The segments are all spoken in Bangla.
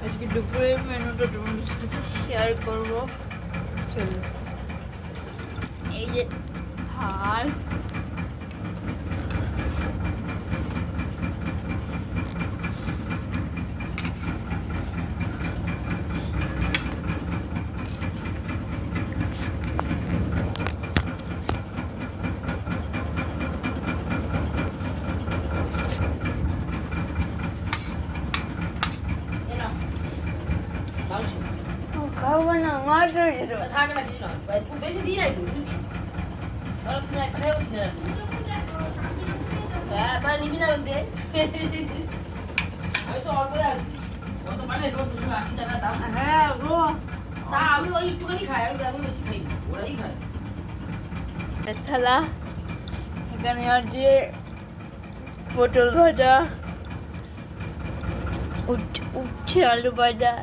আজকে দুপুরের মেনুটা তোমাদের সাথে শেয়ার করবো। চলো, এই যে ভাত, খাবো না মাছ রয়েছে। থাক না কিছু নয়, খুব বেশি দিই নাই তো 2 পিস। ওরা তুমি একটা খাই উঠছি না। হ্যাঁ তাই নিবি না দে। আমি তো অল্পই আছি। কত মানে রোজ 280 টাকা দাম। হ্যাঁ গো, তা আমি ওই একটুখানি খাই, আমি বেশি খাই না, ওরাই খায়। থালা, এখানে আছে পটল ভাজা, উচ্ছে আলু ভাজা,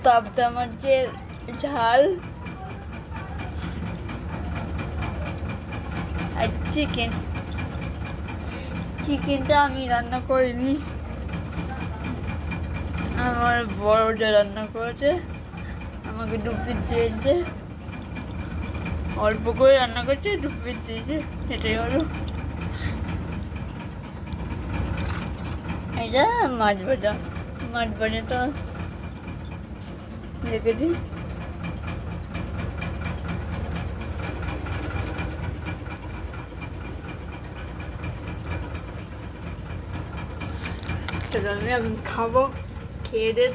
পাবদা মাছের ঝাল আর চিকেনটা আমি রান্না করিনি, আমার বড়টা রান্না করেছে, আমাকে 2 পিস দিয়েছে, অল্প করে রান্না করছে, 2 পিস দিয়েছে, সেটাই হলো। এটা মাছ ভাজাটা রেখে দিই। আমি এখন খাবো, খেয়ে দিয়ে